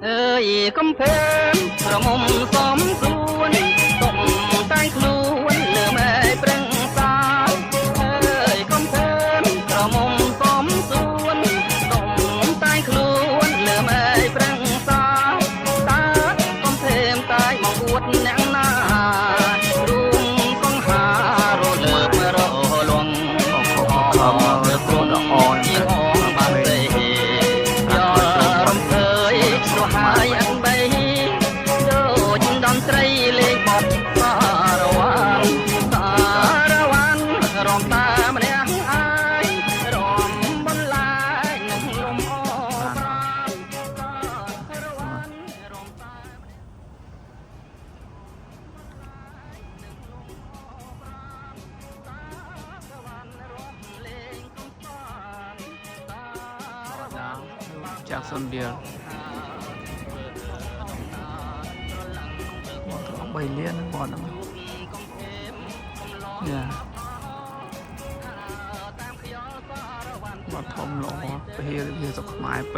អើយកំភែមប្រមុំសំសួនទុំតែខ្លួនលើម៉ែប្រឹងសាអើយកំភែមប្រមុំសំសួនទុំតែខ្លួនលើម៉ែប្រឹងសាតើកំភែមតែមកអួតអ្នកណារួមកងហារលើករលងខំលើព្រំអនជាអងបាត់ទេរំភើយស្រួហើយអត់បីដូចដំត្រីលេងបបសារវ៉ាន់រំតាមម្នាក់អាយរំបន្លាយនឹងលំអប្រាំសារវ៉ាន់រំតាមจากส่วนเดียวเอาใบเลี้ยนบอดนะเนี่ยบอดทอมหล่อไปเฮียสกหมายไป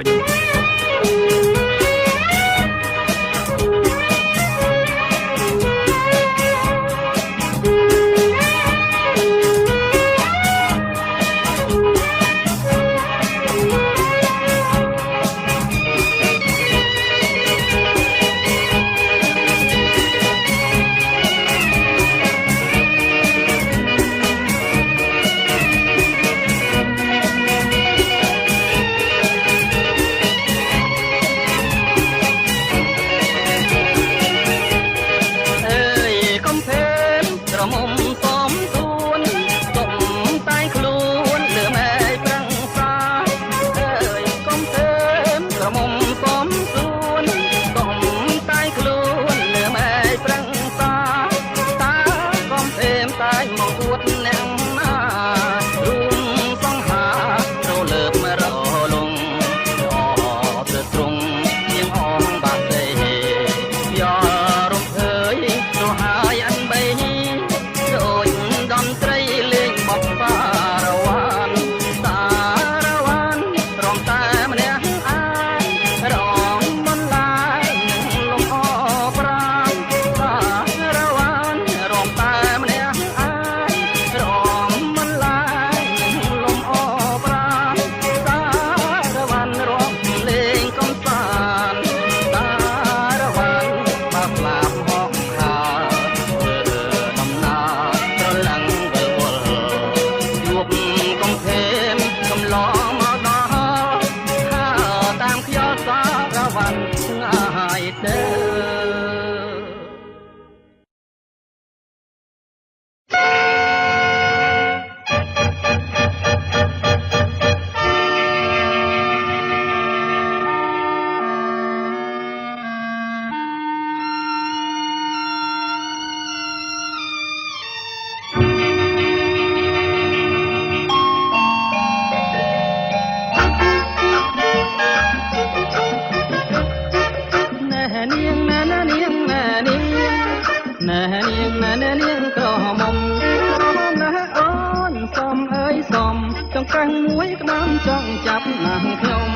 មួយក្តាមចង់ចាប់ណាស់ខ្ញុំ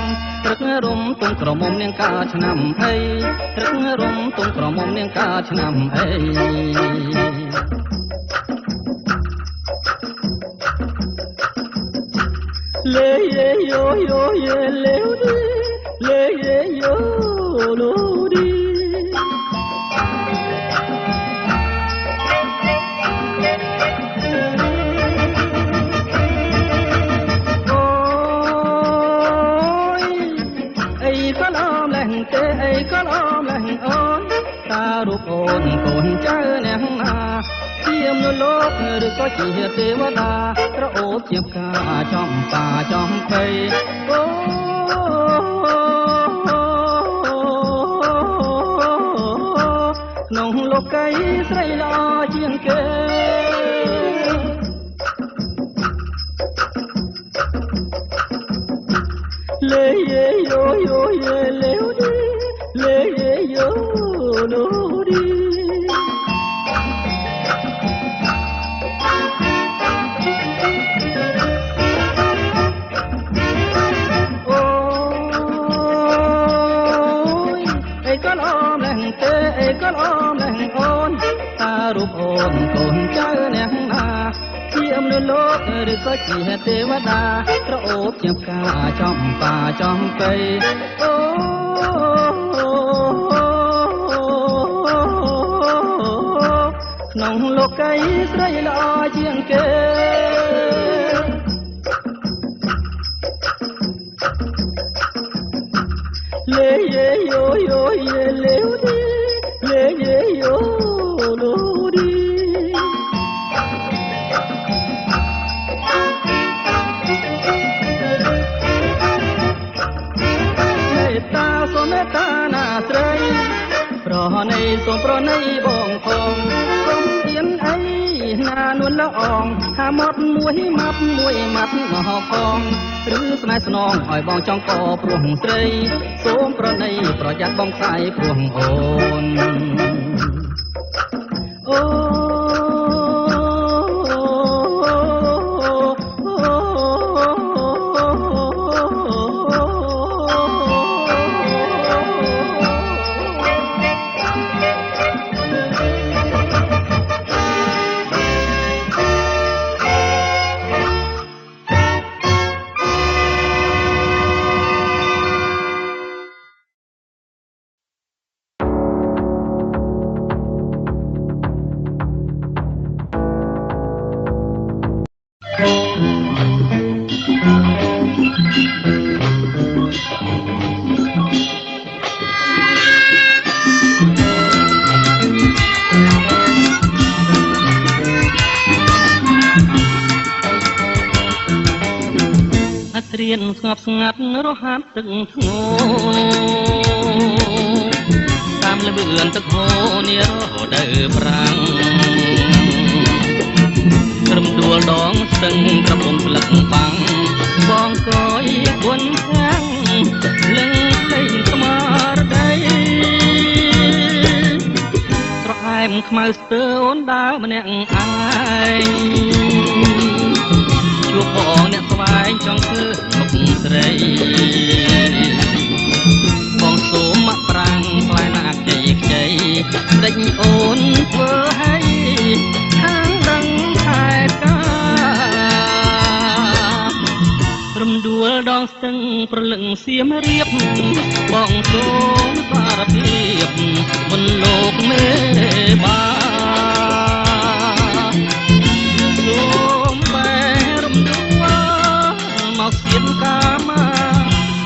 ព្រឹករំទុំក្រមុំនាងកាឆ្នាំអីព្រឹករំទុំក្រមុំនាងកាឆ្នាំអីលេយោយោយេលេវឌីលេយោឡូឌីก็ล้อมแหลงอ้อนตารูปโอนโกนเจ้าแนงนาเทียมโลกหรือก็เจียเทวดาพระโอษฐ์เจียบกาจอมป่าจอมไพโอ้น้องโลกไก่ใส่ลาเจียงเกเลเยโยโยเยเลวดีเลโยโลดี ល្អម្លេះអូនតារូបអូនកូនចៅអ្នកណាជាមនុស្សលោកឬក៏ជាទេវតាក្រអូបជាផ្កាចំបាចំបៃអូក្នុងលោកីស្រីល្អជាងគេលេយយោយោយេលេវឌីលេយយោឡូឌីមេត្តាសូមមេត្តាណាស្រីប្រណីសូមប្រណីបងផងសូមទៀនអីណានួនល្អងហាម៉ត់មួយម៉ាត់មកផងឬស្នេហ៍ស្នងឲ្យបងចង់កព្រោះស្រីសូមប្រណីប្រយ័ត្នបងខ្សែព្រោះអូនអូរៀនស្ងប់ស្ងាត់រហ័សទឹកធ្ងោតាមលបឿនទឹកហូរនេះរដូវប្រាំងត្រឹមដួលដងស្ទឹងក្រពុំស្លឹកបាំងបងកយបុនខាំងលឹងភ្លេងស្មារតីត្រហែមខ្មៅស្ទើអូនដើរម្នាក់ឯងជួបបងអ្នកស្វែងចង់ធ្វើមុខស្រីបងសូមមកប្រាំងផ្លែណាខ្ចីខ្ចីដេញអូនធ្វើឲ្យខាងដឹងខែការំដួលដងស្ទឹងប្រលឹងសៀមរៀបបងសូមសារភាពមុនលោកមេបាមកសៀនកាមា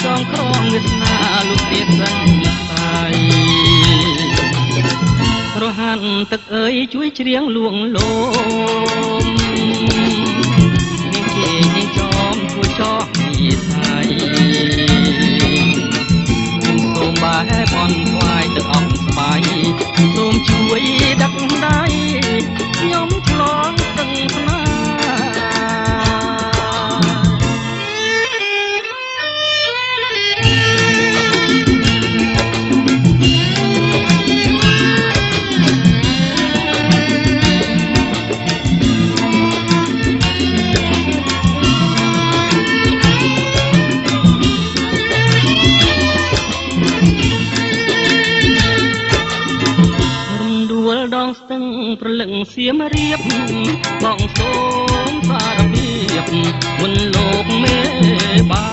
ចងក្រងវាសនាលោកទៀតសឹងតាយរហានទឹកអើយជួយច្រៀងលួងលោមនាងជានាងចំជួយចោះពីសាយសូមបែបនថ្វាយទឹកអស់ស្បាយសូមជួយដាក់ដៃខ្ញុំឆ្លងស្ទឹងស្នាស្ទឹងប្រលឹងសៀមរៀបបងសូមសារភាពមុនលោកមេបា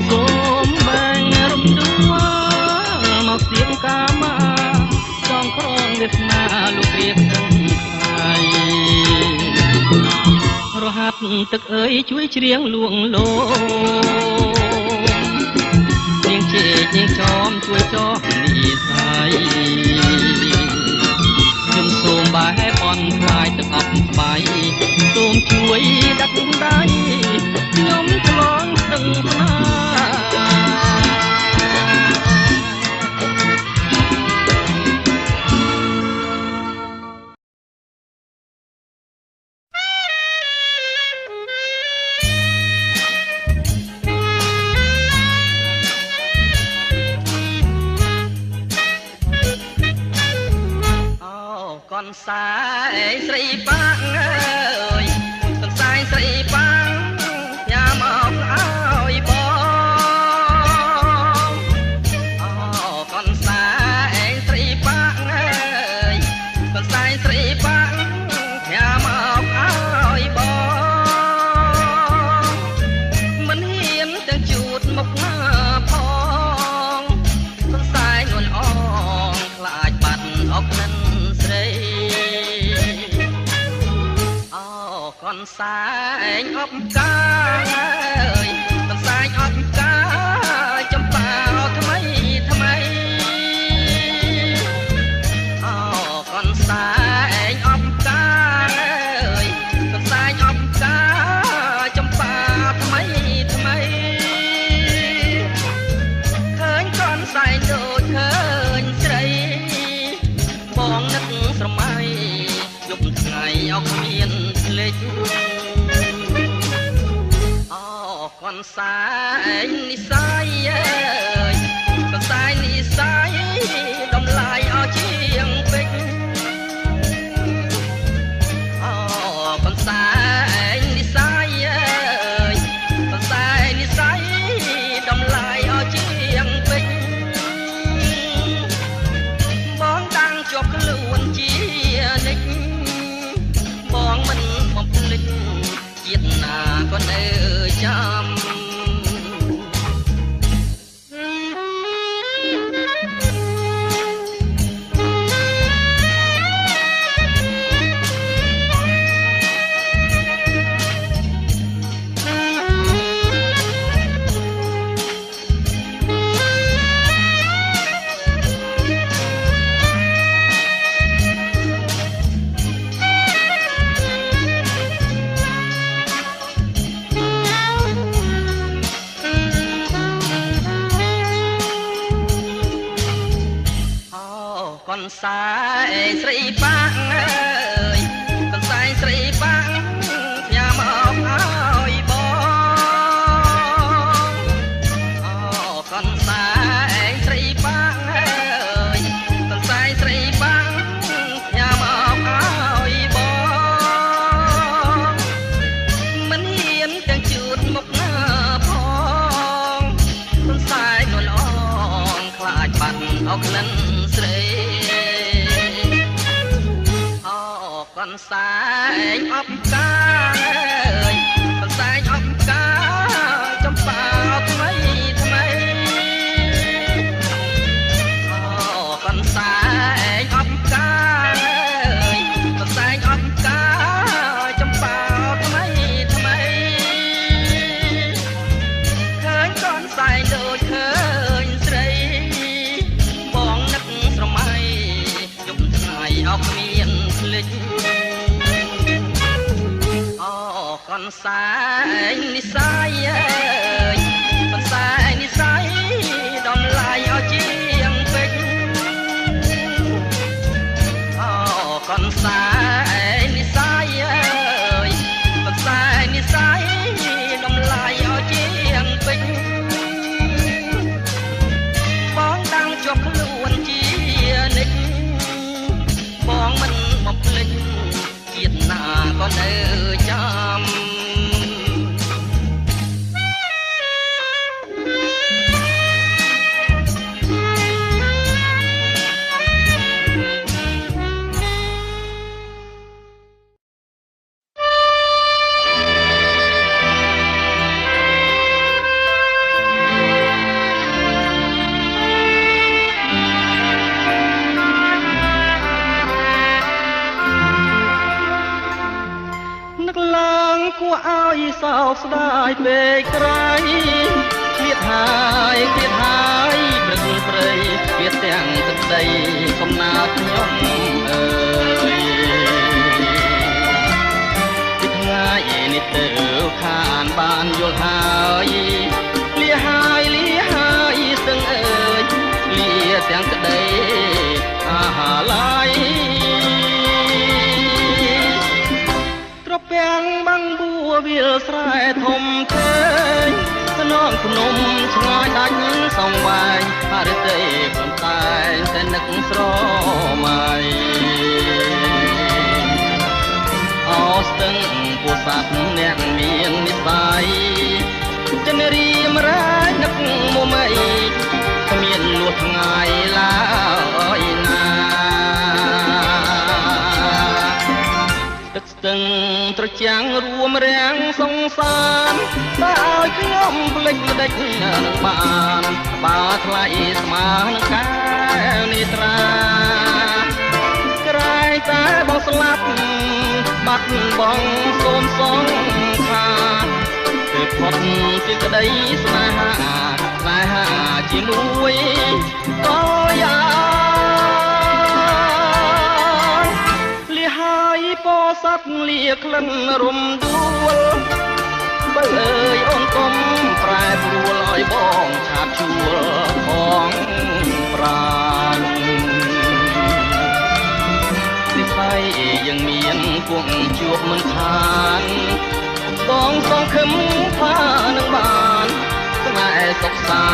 សូមបែងរំដួលមកសៀមកាមាចងក្រងវាសនាលោករៀបទាំងខាយរហាត់ទឹកអើយជួយច្រៀងលួងលោនាងជេកនាងចំជួយចោះនិសាយខ្ញុំសូមបែបអន់ខ្លាយទឹកអប់ស្បាយសូមជួយដាក់ដៃខ្ញុំឆ្លងស្ទឹងស្នាកនសាយស្រីប៉ាំងអើយកនសាយស្រីប៉ាំងញ៉ាំមកឲ្យបងអូកន ស្រីបាំងញ៉ាមកឲ្យបងមិនហ៊ានទាំងជួតមកណាផងសង្ស័យនួនអងខ្លាចបាត់អុកនិនស្រីអូកនសែងអបកាអើយកនសែងអបកាចំប៉ាថ្មីថ្មីអូកនសែងអបកាអើយកនសែងអបកាចំប៉ាថ្មីថ្មីឃើញកនសែងដូចឃើញស្រីបងនឹកស្រមៃយប់ថ្ងៃអត់មានភ្លេចអូកនសែងនិស័យអើយកនសែងនិស័យដំឡាយអស់ជាងពេជ្រអូកនសែងនិស័យអើយកនសែងនិស័យដំឡាយអស់ជាងពេជ្របងតាំងជាប់ខ្លួនជានិច្ចបងមិនបំភ្លេចជាតិណាក៏នៅចាំកនសែងស្រីបាំងអើយកនសែងស្រីបាំងញ៉ាមកឲ្យបងអូកនសែងស្រីបាំងអើយកនសែងស្រីបាំងញ៉ាមកឲ្យបងមិនហ៊ានទាំងជួតមកណាផងកនសែងនួនអងខ្លាចបាត់អុកលិនស្រីកនសែងអបកាអើយកនសែងអបកាចំប៉ាថ្មីថ្មីអូកនសែងអបកាអើយកនសែងអបកាចំប៉ាថ្មីថ្មីឃើញកនសែងដូចឃើញស្រីបងនឹកស្រមៃយប់ថ្ងៃអត់មានភ្លេចកនសែងនិស័យអើយកនសែងនិស័យដំឡាយអស់ជាងពេជ្រអូកនសែងនិស័យអើយកនសែងនិស័យដំឡាយអស់ជាងពេជ្របងតាំងជាប់ខ្លួនជានិច្ចបងមិនបំភ្លេចជាតិណាក៏នៅចាំគួរឲ្យសោកស្ដាយពេកក្រៃឃ្លាតហើយព្រឹកព្រៃឃ្លាតទាំងទឹកដីកំណើតខ្ញុំអើយពីថ្ងៃនេះទៅខានបានយល់ហើយលាហើយស្ទឹងអើយលាទាំងក្ដីអាហាឡាយពាំងបាំងបួវាលស្រែធំធេងស្នងភ្នំឆ្ងាយដាច់សងវាយអរិទេខ្លួនតែងតែនឹកស្រមៃអោស្ទឹងពោធិ៍សាត់អ្នកមាននិស័យចិនរៀមរាយនឹកមុំអីគ្មានលួចថ្ងៃឡើយណា ស្ទឹងត្រចាំងរួមរាំងសង្សារតែឲ្យខ្ញុំភ្លេចល្ដេចនឹងបានបើថ្លៃស្មើនឹងកែវនេត្រាក្រែងតែបងស្លាប់បាត់បងសូមសងខាគឺផុតពីក្តីស្នេហាជាមួយក៏យ៉ាងលះហើយពោស័ព្ទលាក្លិនរំដួលបើអើយអូនកុំប្រែប្រួលឲ្យបងឆាបជួលផងប្រាណនិស័យยังមានគង់ជួបមិនខានបងសង្ឃឹមថានឹងបានស្នេហ៍សុខសា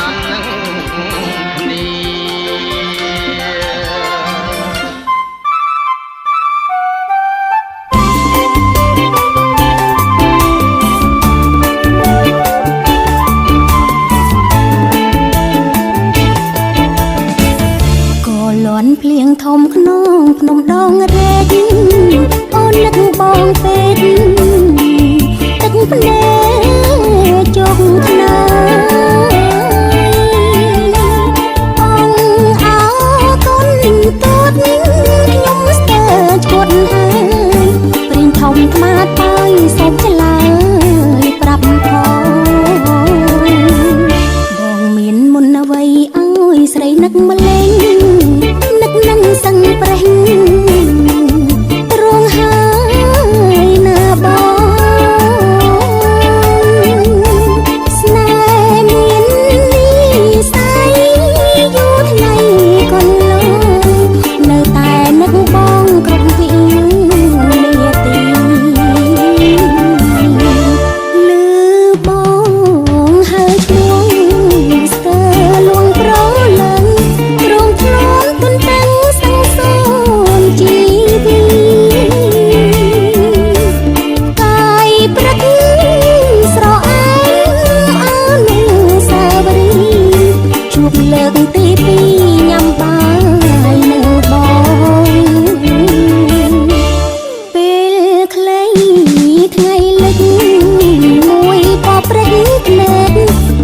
ន្តនឹងគ្នា ភ្លៀងធំក្នុងភ្នំដងរែកអូននឹកបងពេកទឹកភ្នែកជោគថ្នាអងអោគុណទូតខ្ញុំស្ទើរឈួតហើយព្រីងធំថ្មាតហើយសូមឆ្លើយប្រាប់ផងបងមានមុនអ្វីឲ្យស្រីនឹកម្លេងនឹងសឹងប្រេះទ្រង់ហើយណាបងស្នេហ៍មាននិស័យយូរថ្ងៃកន្លងនៅតែនឹកបងគ្រប់វិនាទីលឺបងហើយឈ្មោះស្ទើរលួងប្រលើងរងធ្លាប់ទុនតាំងសង្សារជីវិតកាយព្រឹកស្រអែមអនុស្សាវរីយ៍ជួបលើកទីពីរញ៉ាំបាយនៅបងពេលខ្លីថ្ងៃលិចមួយពណ៌ព្រឹកភ្នែក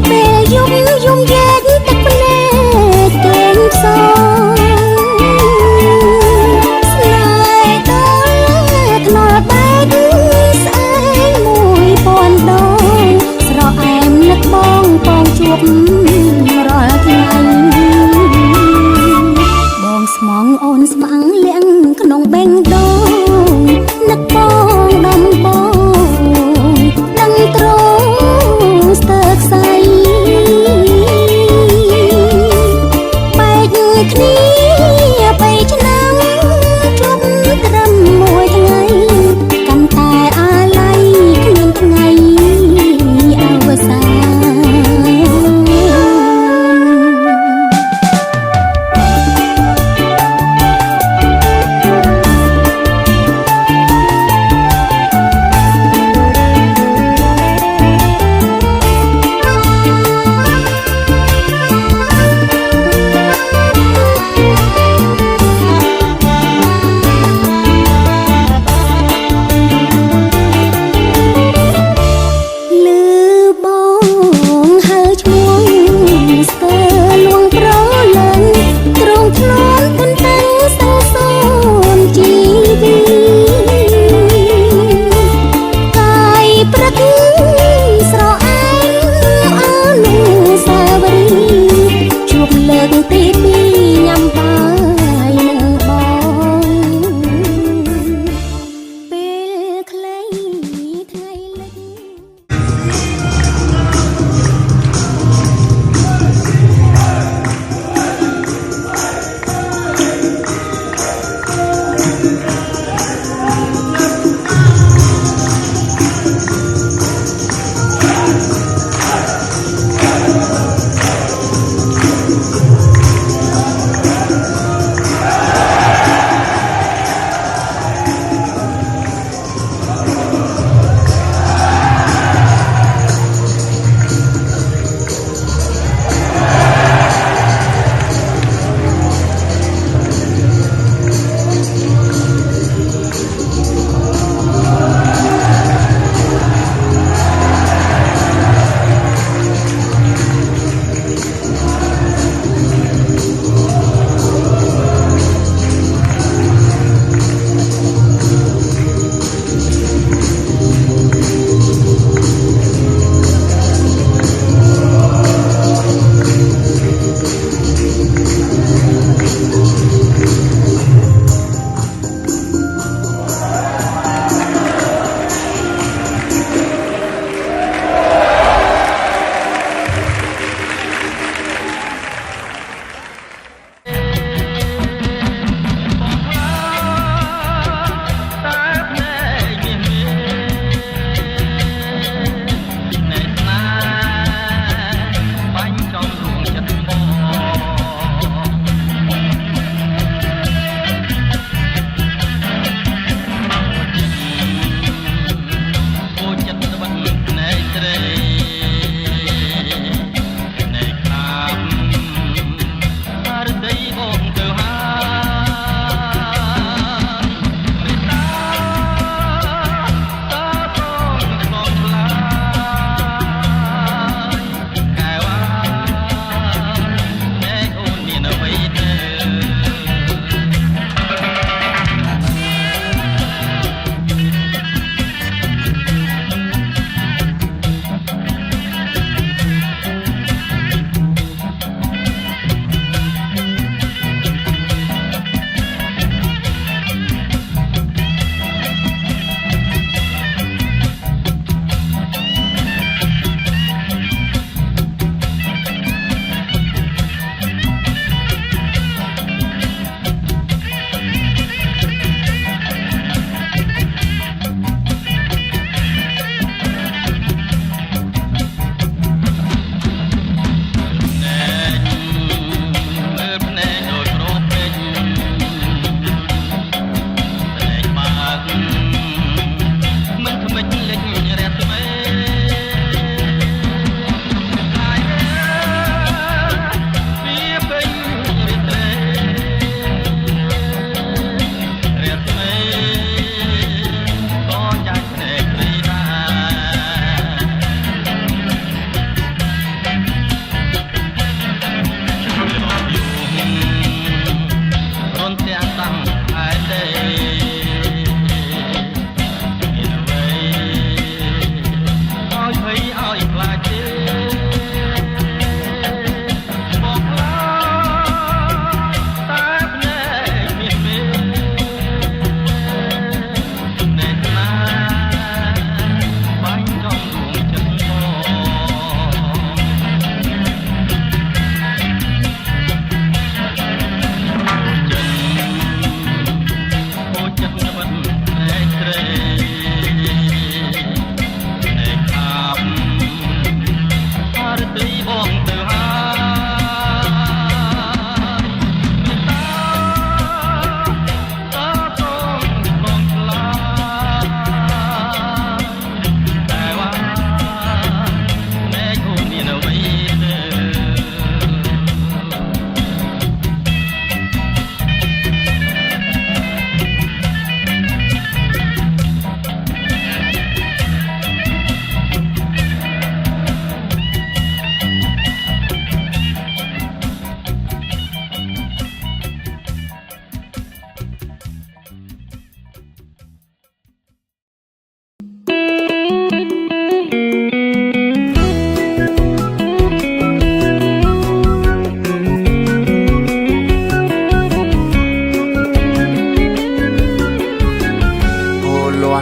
ពេលយំយែកទឹកភ្នែកកេងផ្សងស្នេហ៍ដល់ថ្នល់បែកស្អែកមួយពាន់ដងស្រអែមនឹកបងបងជួបរាល់ថ្ងៃបងស្មងអូនស្មាំងលៀងក្នុងបេងដូងនឹកបងដំបងដឹងត្រង់ស្ទើរខ្សែបែកគ្នាបីឆ្នាំជួបត្រឹមមួយថ្ងៃកាន់តែអាល័យគ្មានថ្ងៃអវសាន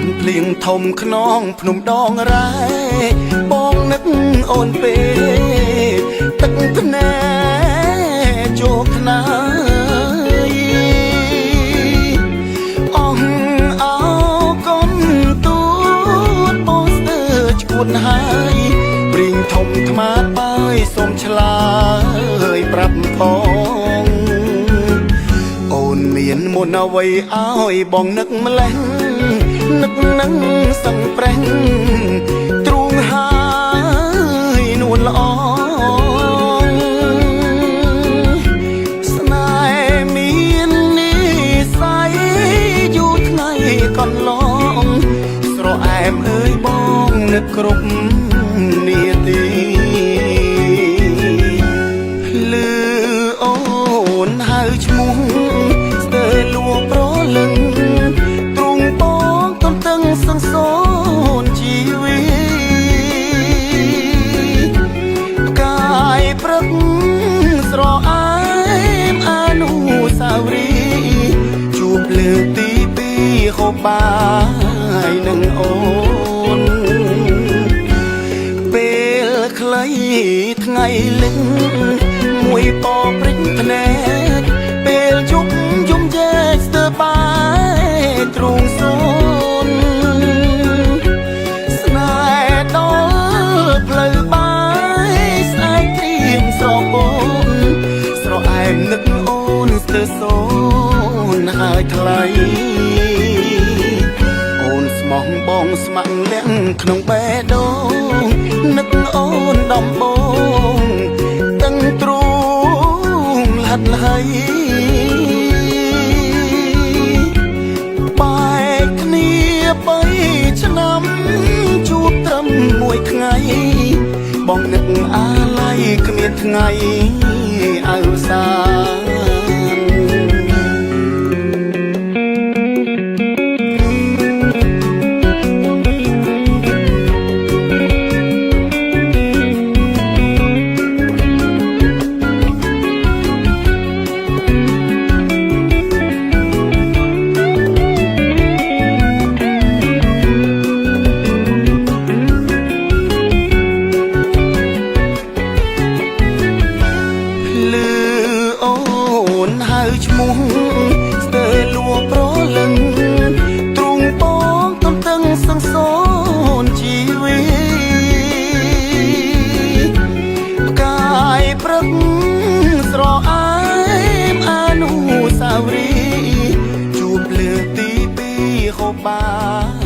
ន់ភ្លៀងធំខ្នងភ្នំដងរ៉ែបងនឹកអូនពេទឹកភ្នែកជោគណាយអងអោកូនទូតអូនស្ទើរឈួតហើយព្រៀងធំថ្មាបាយសូមឆ្លើយប្រាប់ផងអូនមានមុនអ្វីឲ្យបងនឹកម្លេះនឹកនឹងសឹងប្រេះទ្រូងហើយនួនល្អស្នេហ៍មាននិស័យយូរថ្ងៃកន្លងស្រអែមអើយបងនឹកគ្រប់នាទីលឺអូនហៅឈ្មោះស្ទើរលួងប្រលឹងទ្រូងបងទន្ទឹងសង្សូនជីវិតកាយព្រឹកស្រអែមអនុស្សាវរីយ៍ជួបលើកទីពីរហូបបាយនឹងអូនពេលខ្លីថ្ងៃលឹងមួយពណ៌ព្រិចភ្នែកពេលជប់យំយែកស្ទើរបាយទ្រូងសូនស្នេហ៍ដល់ផ្លូវបាយស្អែកព្រៀងស្រពោនស្រអែមនឹកអូនស្ទើរសូនហើយថ្លៃអូនស្មោះបងស្ម័គ្រលាក់ក្នុងបេះដូងនឹកអូនដំបងទាំងទ្រូងលាត់លៃបែកគ្នា3ឆ្នាំជួបត្រឹមមួយថ្ងៃបងនឹកអាឡ័យគ្មានថ្ងៃអវសាឈ្មោះស្ទើរលួងប្រលឹងទ្រូងបងទន្ទឹងសង្សូនជីវិតកាយព្រឹកស្រអែមអនុស្សាវរីយ៍ជួបលើកទីពីរហូបបាយ